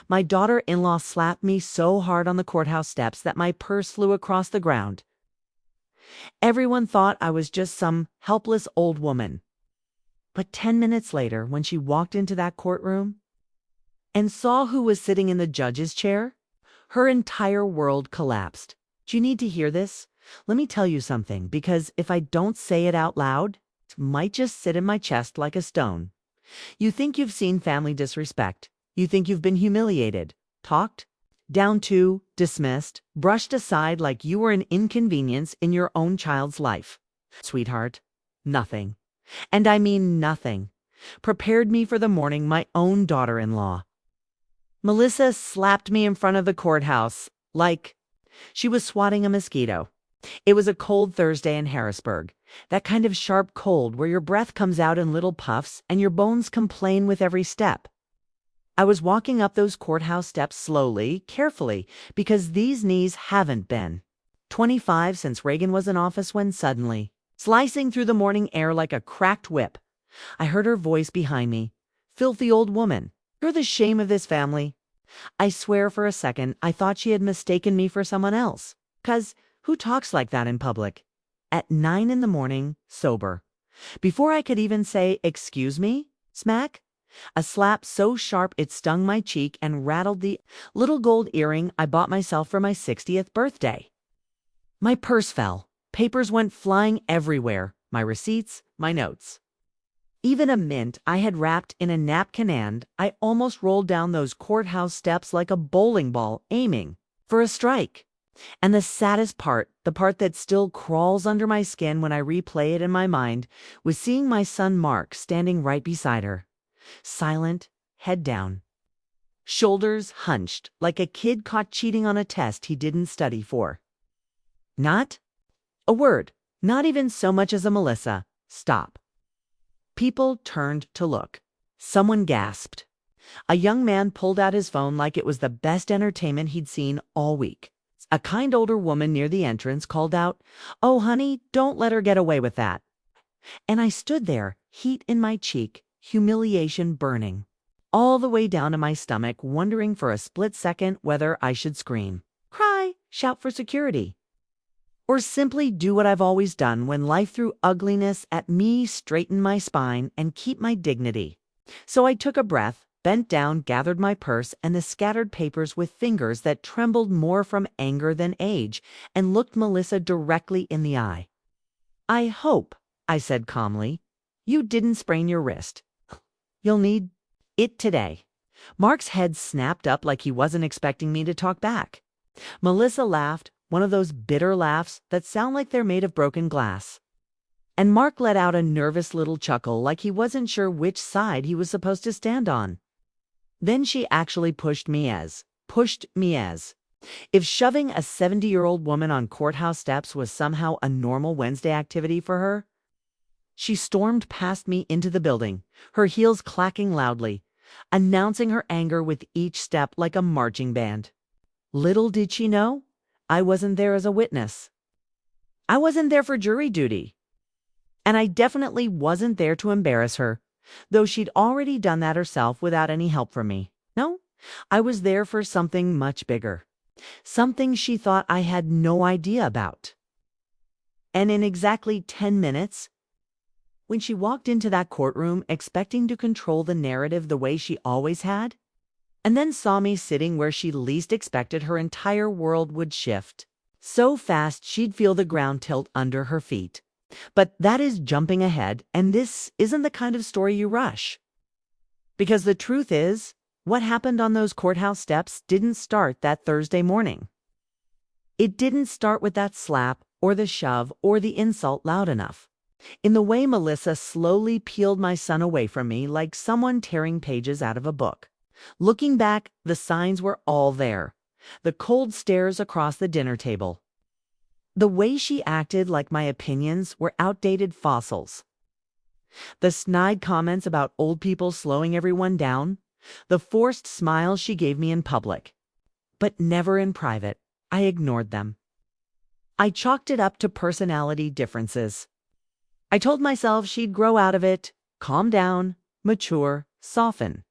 My daughter-in-law slapped me so hard on the courthouse steps that my purse flew across the ground. Everyone thought I was just some helpless old woman. But 10 minutes later, when she walked into that courtroom and saw who was sitting in the judge's chair, her entire world collapsed. Do you need to hear this? Let me tell you something, because if I don't say it out loud, it might just sit in my chest like a stone. You think you've seen family disrespect. You think you've been humiliated, talked down to, dismissed, brushed aside like you were an inconvenience in your own child's life. Sweetheart, nothing, and I mean nothing, prepared me for the morning my own daughter-in-law, Melissa, slapped me in front of the courthouse like she was swatting a mosquito. It was a cold Thursday in Harrisburg, that kind of sharp cold where your breath comes out in little puffs and your bones complain with every step. I was walking up those courthouse steps slowly, carefully, because these knees haven't been 25 since Reagan was in office, when suddenly, slicing through the morning air like a cracked whip, I heard her voice behind me. "Filthy old woman, you're the shame of this family." I swear for a second I thought she had mistaken me for someone else. 'Cause who talks like that in public? At 9 in the morning, sober. Before I could even say, "Excuse me," smack, a slap so sharp it stung my cheek and rattled the little gold earring I bought myself for my 60th birthday. My purse fell. Papers went flying everywhere. My receipts, my notes. Even a mint I had wrapped in a napkin, and I almost rolled down those courthouse steps like a bowling ball aiming for a strike. And the saddest part, the part that still crawls under my skin when I replay it in my mind, was seeing my son Mark standing right beside her. Silent, head down, shoulders hunched, like a kid caught cheating on a test he didn't study for. Not a word, not even so much as a "Melissa, stop." People turned to look. Someone gasped. A young man pulled out his phone like it was the best entertainment he'd seen all week. A kind older woman near the entrance called out, "Oh, honey, don't let her get away with that." And I stood there, heat in my cheek, humiliation burning, all the way down to my stomach, wondering for a split second whether I should scream, cry, shout for security, or simply do what I've always done when life threw ugliness at me: straighten my spine and keep my dignity. So I took a breath, bent down, gathered my purse and the scattered papers with fingers that trembled more from anger than age, and looked Melissa directly in the eye. "I hope," I said calmly, "you didn't sprain your wrist. You'll need it today." Mark's head snapped up like he wasn't expecting me to talk back. Melissa laughed, one of those bitter laughs that sound like they're made of broken glass. And Mark let out a nervous little chuckle like he wasn't sure which side he was supposed to stand on. Then she actually pushed me as. If shoving a 70-year-old woman on courthouse steps was somehow a normal Wednesday activity for her. She stormed past me into the building, her heels clacking loudly, announcing her anger with each step like a marching band. Little did she know, I wasn't there as a witness. I wasn't there for jury duty. And I definitely wasn't there to embarrass her, though she'd already done that herself without any help from me. No, I was there for something much bigger, something she thought I had no idea about. And in exactly 10 minutes, when she walked into that courtroom expecting to control the narrative the way she always had, and then saw me sitting where she least expected, her entire world would shift. So fast she'd feel the ground tilt under her feet. But that is jumping ahead, and this isn't the kind of story you rush. Because the truth is, what happened on those courthouse steps didn't start that Thursday morning. It didn't start with that slap or the shove or the insult loud enough. In the way Melissa slowly peeled my son away from me like someone tearing pages out of a book. Looking back, the signs were all there. The cold stares across the dinner table. The way she acted like my opinions were outdated fossils. The snide comments about old people slowing everyone down. The forced smiles she gave me in public. But never in private. I ignored them. I chalked it up to personality differences. I told myself she'd grow out of it, calm down, mature, soften.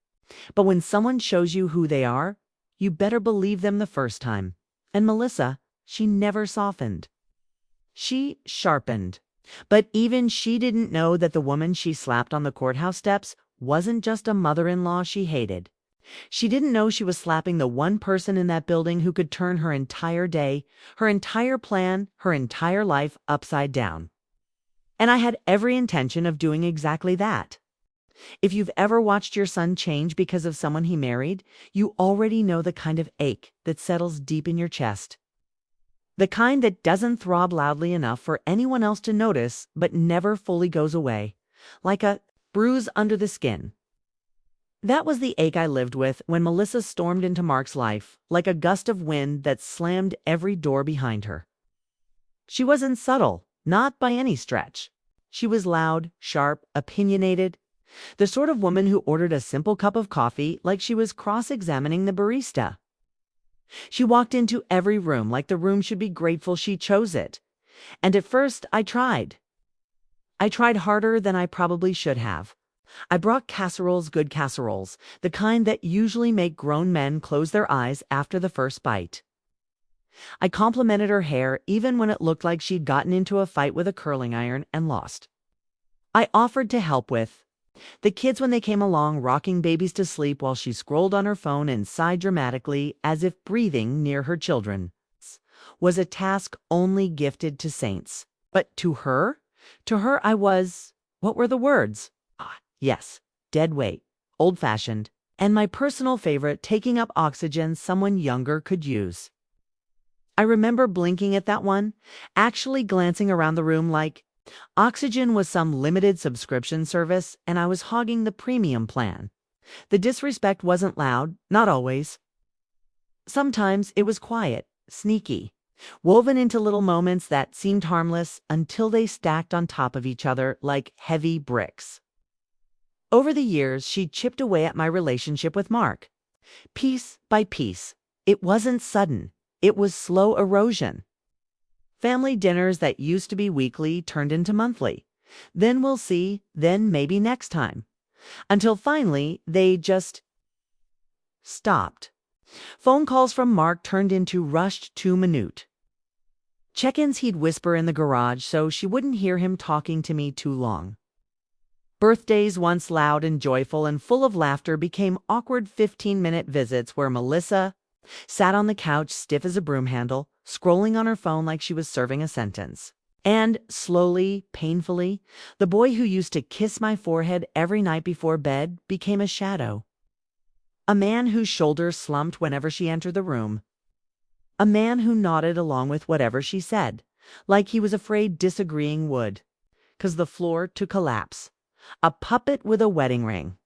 But when someone shows you who they are, you better believe them the first time. And Melissa, she never softened. She sharpened. But even she didn't know that the woman she slapped on the courthouse steps wasn't just a mother-in-law she hated. She didn't know she was slapping the one person in that building who could turn her entire day, her entire plan, her entire life upside down. And I had every intention of doing exactly that. If you've ever watched your son change because of someone he married, you already know the kind of ache that settles deep in your chest. The kind that doesn't throb loudly enough for anyone else to notice, but never fully goes away, like a bruise under the skin. That was the ache I lived with when Melissa stormed into Mark's life, like a gust of wind that slammed every door behind her. She wasn't subtle, not by any stretch. She was loud, sharp, opinionated, the sort of woman who ordered a simple cup of coffee like she was cross-examining the barista. She walked into every room like the room should be grateful she chose it. And at first, I tried. I tried harder than I probably should have. I brought casseroles, good casseroles, the kind that usually make grown men close their eyes after the first bite. I complimented her hair even when it looked like she'd gotten into a fight with a curling iron and lost. I offered to help with the kids when they came along, rocking babies to sleep while she scrolled on her phone and sighed dramatically as if breathing near her children was a task only gifted to saints. But to her I was, what were the words? Yes, dead weight, old-fashioned, and my personal favorite, taking up oxygen someone younger could use. I remember blinking at that one, actually glancing around the room like oxygen was some limited subscription service and I was hogging the premium plan. The disrespect wasn't loud, not always. Sometimes it was quiet, sneaky, woven into little moments that seemed harmless until they stacked on top of each other like heavy bricks. Over the years, she chipped away at my relationship with Mark. Piece by piece. It wasn't sudden. It was slow erosion. Family dinners that used to be weekly turned into monthly. Then we'll see, then maybe next time. Until finally, they just stopped. Phone calls from Mark turned into rushed 2-minute check-ins he'd whisper in the garage so she wouldn't hear him talking to me too long. Birthdays, once loud and joyful and full of laughter, became awkward 15-minute visits where Melissa sat on the couch stiff as a broom handle, scrolling on her phone like she was serving a sentence. And slowly, painfully, the boy who used to kiss my forehead every night before bed became a shadow. A man whose shoulders slumped whenever she entered the room. A man who nodded along with whatever she said, like he was afraid disagreeing would cause the floor to collapse. A puppet with a wedding ring.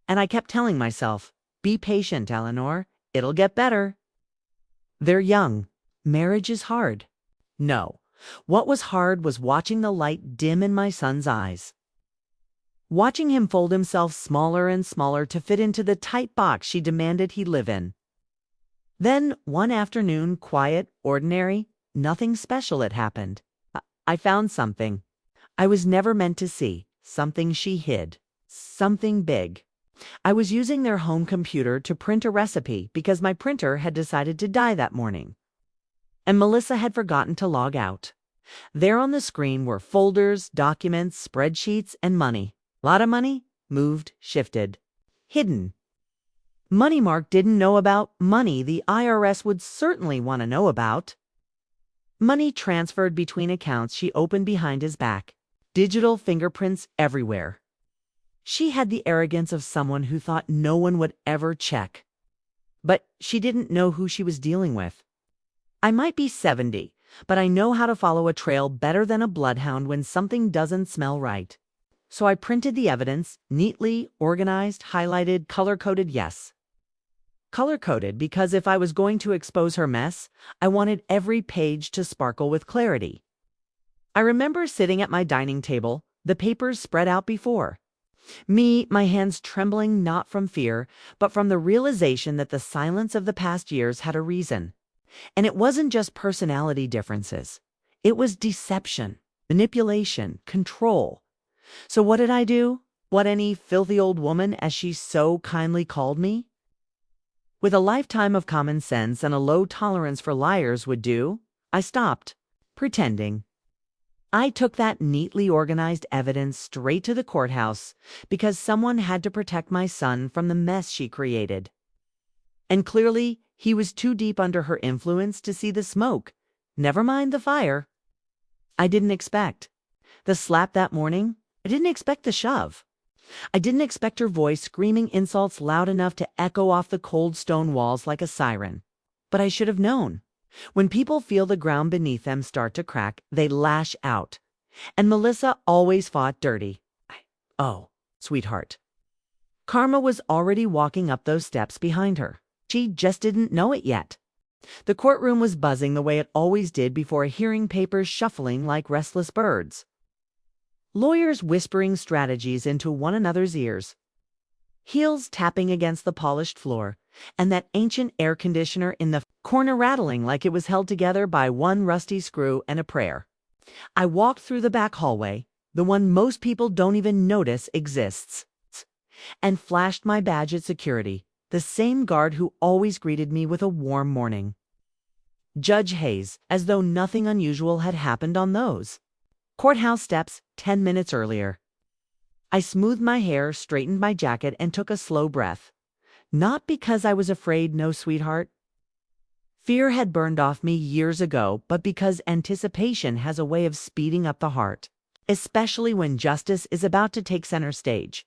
And I kept telling myself, be patient, Eleanor. It'll get better. They're young. Marriage is hard. No. What was hard was watching the light dim in my son's eyes. Watching him fold himself smaller and smaller to fit into the tight box she demanded he live in. Then, one afternoon, quiet, ordinary, nothing special had happened. I found something I was never meant to see. Something she hid. Something big. I was using their home computer to print a recipe because my printer had decided to die that morning. And Melissa had forgotten to log out. There on the screen were folders, documents, spreadsheets, and money. Lot of money, moved, shifted, hidden. Money Mark didn't know about, money the IRS would certainly want to know about. Money transferred between accounts she opened behind his back. Digital fingerprints everywhere. She had the arrogance of someone who thought no one would ever check. But she didn't know who she was dealing with. I might be 70, but I know how to follow a trail better than a bloodhound when something doesn't smell right. So I printed the evidence, neatly, organized, highlighted, color-coded, yes. Color-coded because if I was going to expose her mess, I wanted every page to sparkle with clarity. I remember sitting at my dining table, the papers spread out before me, my hands trembling not from fear, but from the realization that the silence of the past years had a reason. And it wasn't just personality differences. It was deception, manipulation, control. So what did I do? What any filthy old woman, as she so kindly called me? With a lifetime of common sense and a low tolerance for liars would do, I stopped, pretending. I took that neatly organized evidence straight to the courthouse because someone had to protect my son from the mess she created. And clearly, he was too deep under her influence to see the smoke, never mind the fire. I didn't expect the slap that morning. I didn't expect the shove. I didn't expect her voice screaming insults loud enough to echo off the cold stone walls like a siren. But I should have known. When people feel the ground beneath them start to crack, they lash out. And Melissa always fought dirty. Oh, sweetheart. Karma was already walking up those steps behind her. She just didn't know it yet. The courtroom was buzzing the way it always did before a hearing, papers shuffling like restless birds. Lawyers whispering strategies into one another's ears. Heels tapping against the polished floor, and that ancient air conditioner in the corner rattling like it was held together by one rusty screw and a prayer. I walked through the back hallway, the one most people don't even notice exists, and flashed my badge at security, the same guard who always greeted me with a warm morning. Judge Hayes, as though nothing unusual had happened on those courthouse steps 10 minutes earlier. I smoothed my hair, straightened my jacket, and took a slow breath. Not because I was afraid, no, sweetheart. Fear had burned off me years ago, but because anticipation has a way of speeding up the heart, especially when justice is about to take center stage.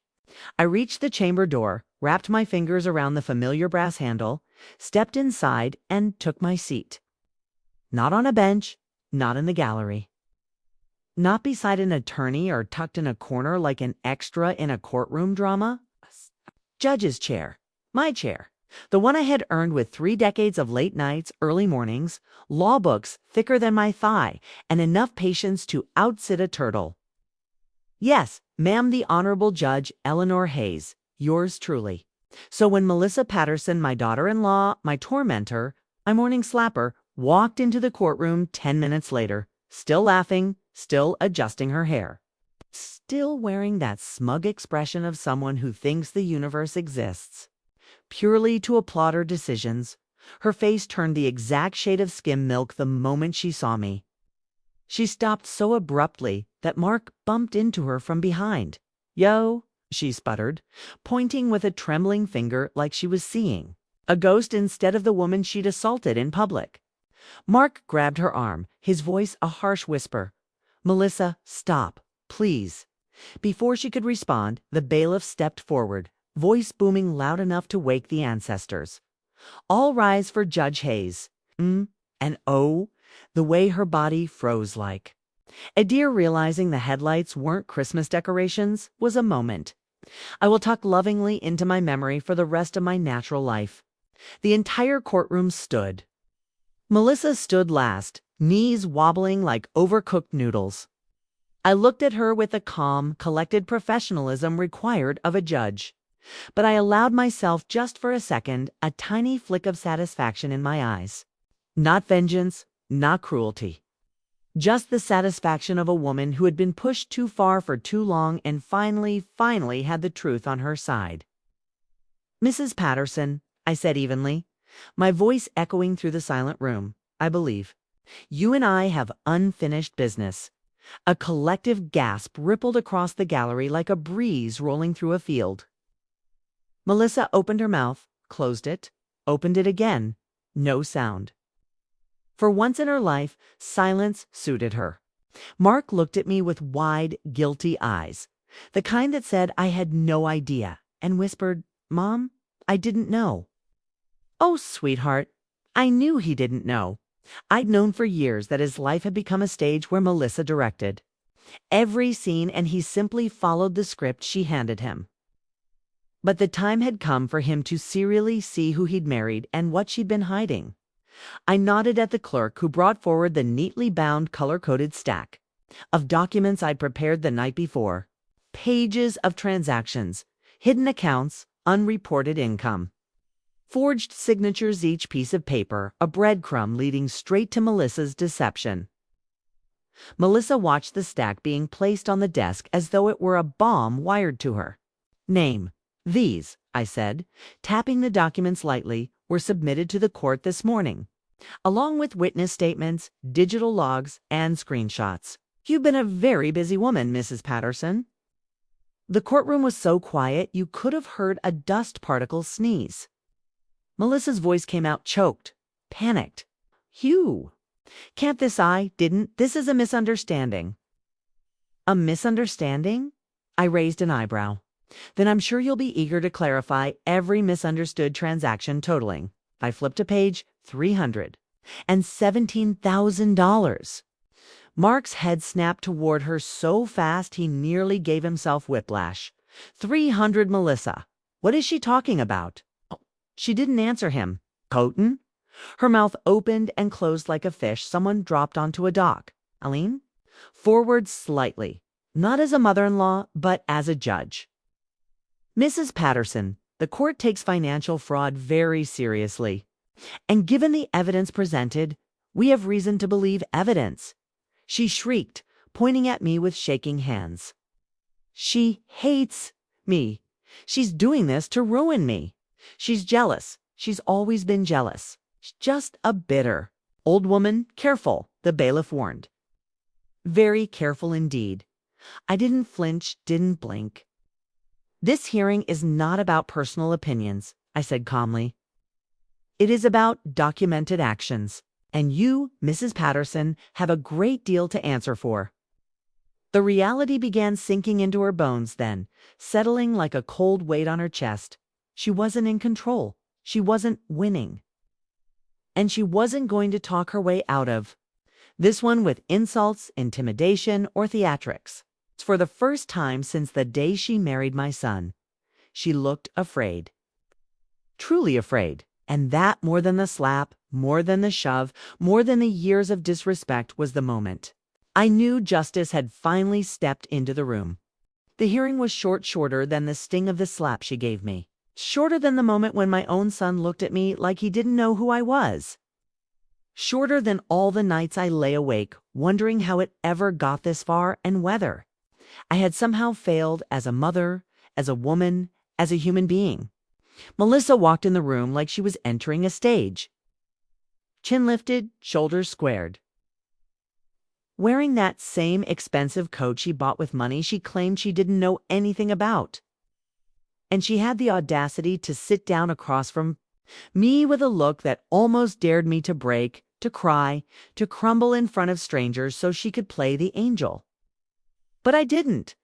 I reached the chamber door, wrapped my fingers around the familiar brass handle, stepped inside, and took my seat. Not on a bench, not in the gallery. Not beside an attorney or tucked in a corner like an extra in a courtroom drama. Judge's chair. My chair. The one I had earned with 3 decades of late nights, early mornings, law books thicker than my thigh, and enough patience to outsit a turtle. Yes, ma'am, the Honorable Judge Eleanor Hayes, yours truly. So when Melissa Patterson, my daughter-in-law, my tormentor, my morning slapper, walked into the courtroom 10 minutes later, still laughing, still adjusting her hair, still wearing that smug expression of someone who thinks the universe exists, purely to applaud her decisions, her face turned the exact shade of skim milk the moment she saw me. She stopped so abruptly that Mark bumped into her from behind. "Yo," she sputtered, pointing with a trembling finger like she was seeing a ghost instead of the woman she'd assaulted in public. Mark grabbed her arm, his voice a harsh whisper. "Melissa, stop, please." Before she could respond, the bailiff stepped forward, voice booming loud enough to wake the ancestors. "All rise for Judge Hayes." And oh, the way her body froze like a deer realizing the headlights weren't Christmas decorations was a moment I will tuck lovingly into my memory for the rest of my natural life. The entire courtroom stood. Melissa stood last, knees wobbling like overcooked noodles. I looked at her with the calm, collected professionalism required of a judge. But I allowed myself just for a second a tiny flick of satisfaction in my eyes. Not vengeance, not cruelty. Just the satisfaction of a woman who had been pushed too far for too long and finally had the truth on her side. "Mrs. Patterson," I said evenly, my voice echoing through the silent room, "I believe you and I have unfinished business." A collective gasp rippled across the gallery like a breeze rolling through a field. Melissa opened her mouth, closed it, opened it again. No sound. For once in her life, silence suited her. Mark looked at me with wide, guilty eyes, the kind that said I had no idea, and whispered, "Mom, I didn't know." Oh, sweetheart, I knew he didn't know. I'd known for years that his life had become a stage where Melissa directed every scene, and he simply followed the script she handed him. But the time had come for him to serially see who he'd married and what she'd been hiding. I nodded at the clerk who brought forward the neatly bound, color-coded stack of documents I'd prepared the night before. Pages of transactions, hidden accounts, unreported income. Forged signatures, each piece of paper, a breadcrumb leading straight to Melissa's deception. Melissa watched the stack being placed on the desk as though it were a bomb wired to her. Name. These, I said, tapping the documents lightly, were submitted to the court this morning, along with witness statements, digital logs, and screenshots. You've been a very busy woman, Mrs. Patterson. The courtroom was so quiet you could have heard a dust particle sneeze. Melissa's voice came out choked, panicked. Hugh, can't this is a misunderstanding. A misunderstanding? I raised an eyebrow. Then I'm sure you'll be eager to clarify every misunderstood transaction totaling. I flipped to page 300. And $17,000. Mark's head snapped toward her so fast he nearly gave himself whiplash. 300, Melissa. What is she talking about? Oh, she didn't answer him. Coton? Her mouth opened and closed like a fish someone dropped onto a dock. Aline? Forward slightly. Not as a mother-in-law, but as a judge. Mrs. Patterson, the court takes financial fraud very seriously. And given the evidence presented, we have reason to believe evidence. She shrieked, pointing at me with shaking hands. She hates me. She's doing this to ruin me. She's jealous. She's always been jealous. She's just a bitter. Old woman, careful, the bailiff warned. Very careful indeed. I didn't flinch, didn't blink. This hearing is not about personal opinions, I said calmly. It is about documented actions. And you, Mrs. Patterson, have a great deal to answer for. The reality began sinking into her bones then, settling like a cold weight on her chest. She wasn't in control. She wasn't winning. And she wasn't going to talk her way out of this one with insults, intimidation, or theatrics. For the first time since the day she married my son, she looked afraid. Truly afraid. And that, more than the slap, more than the shove, more than the years of disrespect, was the moment. I knew justice had finally stepped into the room. The hearing was shorter than the sting of the slap she gave me. Shorter than the moment when my own son looked at me like he didn't know who I was. Shorter than all the nights I lay awake, wondering how it ever got this far and whether I had somehow failed as a mother, as a woman, as a human being. Melissa walked in the room like she was entering a stage. Chin lifted, shoulders squared. Wearing that same expensive coat she bought with money she claimed she didn't know anything about. And she had the audacity to sit down across from me with a look that almost dared me to break, to cry, to crumble in front of strangers so she could play the angel. But I didn't.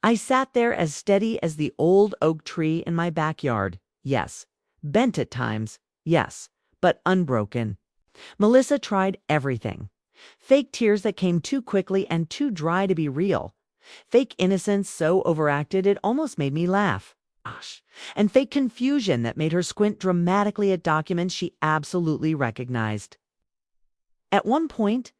I sat there as steady as the old oak tree in my backyard. Yes, bent at times, yes, but unbroken. Melissa tried everything. Fake tears that came too quickly and too dry to be real. Fake innocence so overacted it almost made me laugh. Gosh. And fake confusion that made her squint dramatically at documents she absolutely recognized. At one point,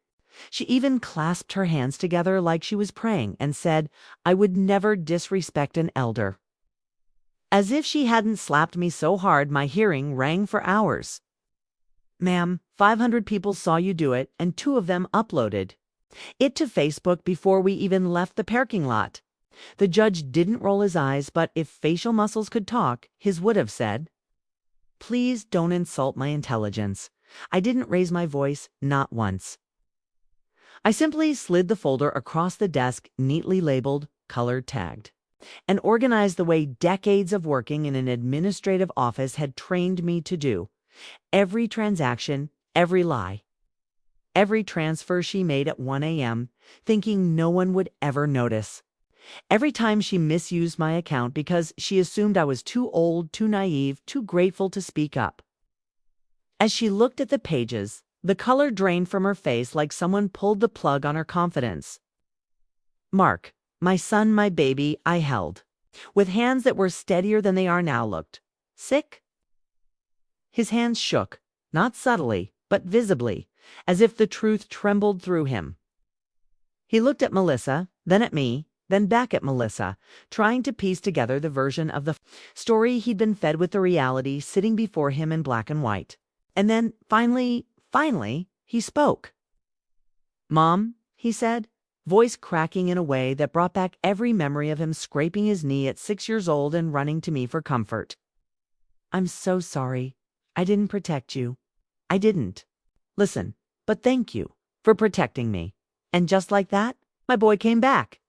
she even clasped her hands together like she was praying and said, I would never disrespect an elder. As if she hadn't slapped me so hard my hearing rang for hours. Ma'am, 500 people saw you do it, and 2 of them uploaded it to Facebook before we even left the parking lot. The judge didn't roll his eyes, but if facial muscles could talk, his would have said, Please don't insult my intelligence. I didn't raise my voice, not once. I simply slid the folder across the desk, neatly labeled, colored tagged, and organized the way decades of working in an administrative office had trained me to do. Every transaction, every lie, every transfer she made at 1 a.m., thinking no one would ever notice. Every time she misused my account because she assumed I was too old, too naive, too grateful to speak up. As she looked at the pages, the color drained from her face like someone pulled the plug on her confidence. Mark, my son, my baby, I held, with hands that were steadier than they are now, looked sick. His hands shook, not subtly, but visibly, as if the truth trembled through him. He looked at Melissa, then at me, then back at Melissa, trying to piece together the version of the story he'd been fed with the reality sitting before him in black and white. And then, finally, he spoke. Mom, he said, voice cracking in a way that brought back every memory of him scraping his knee at 6 years old and running to me for comfort. I'm so sorry. I didn't protect you. I didn't. Listen, but thank you for protecting me. And just like that, my boy came back.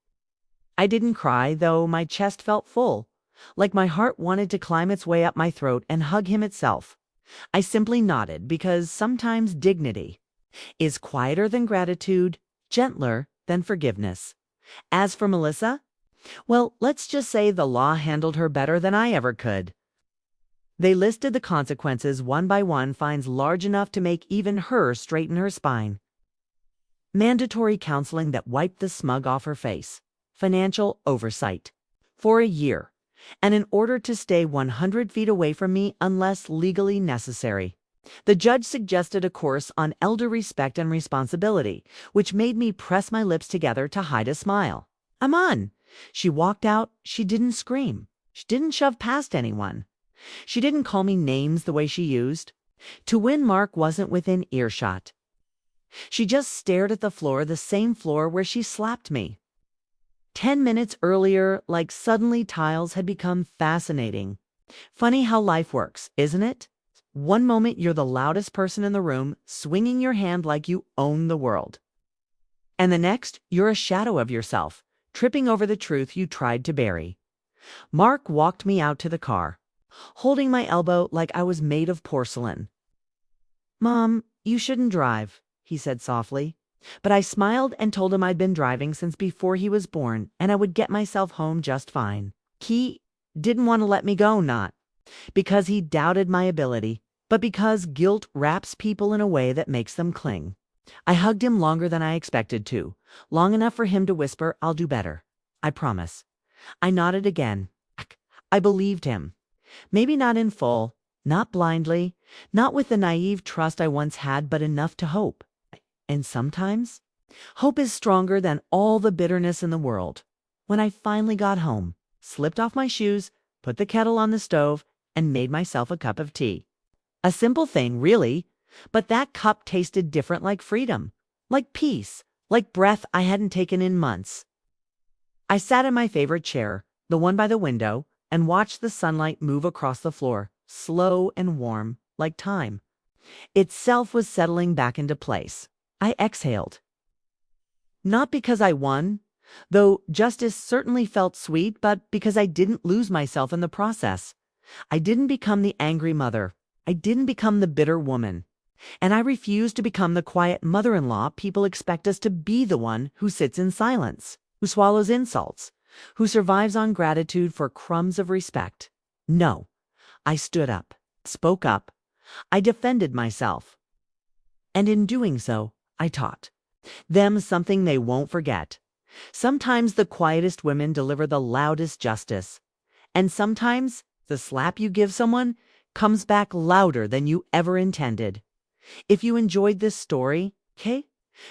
I didn't cry, though my chest felt full, like my heart wanted to climb its way up my throat and hug him itself. I simply nodded because sometimes dignity is quieter than gratitude, gentler than forgiveness. As for Melissa, well, let's just say the law handled her better than I ever could. They listed the consequences one by one, fines large enough to make even her straighten her spine. Mandatory counseling that wiped the smug off her face. Financial oversight. For a year. And in order to stay 100 feet away from me unless legally necessary. The judge suggested a course on elder respect and responsibility, which made me press my lips together to hide a smile. I'm on. She walked out. She didn't scream. She didn't shove past anyone. She didn't call me names the way she used. To win, Mark wasn't within earshot. She just stared at the floor, the same floor where she slapped me. 10 minutes earlier, like suddenly tiles had become fascinating. Funny how life works, isn't it? One moment you're the loudest person in the room, swinging your hand like you own the world. And the next, you're a shadow of yourself, tripping over the truth you tried to bury. Mark walked me out to the car, holding my elbow like I was made of porcelain. Mom, you shouldn't drive, he said softly. But I smiled and told him I'd been driving since before he was born and I would get myself home just fine. He didn't want to let me go, not because he doubted my ability, but because guilt wraps people in a way that makes them cling. I hugged him longer than I expected to, long enough for him to whisper, I'll do better. I promise. I nodded again. I believed him. Maybe not in full, not blindly, not with the naive trust I once had, but enough to hope. And sometimes, hope is stronger than all the bitterness in the world. When I finally got home, slipped off my shoes, put the kettle on the stove, and made myself a cup of tea. A simple thing, really, but that cup tasted different, like freedom, like peace, like breath I hadn't taken in months. I sat in my favorite chair, the one by the window, and watched the sunlight move across the floor, slow and warm, like time. Itself was settling back into place. I exhaled. Not because I won, though justice certainly felt sweet, but because I didn't lose myself in the process. I didn't become the angry mother. I didn't become the bitter woman. And I refused to become the quiet mother-in-law people expect us to be, the one who sits in silence, who swallows insults, who survives on gratitude for crumbs of respect. No, I stood up, spoke up. I defended myself. And in doing so, I taught them something they won't forget. Sometimes the quietest women deliver the loudest justice. And sometimes the slap you give someone comes back louder than you ever intended. If you enjoyed this story,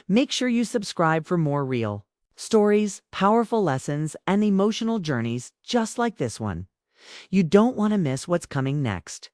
make sure you subscribe for more real stories, powerful lessons, and emotional journeys just like this one. You don't want to miss what's coming next.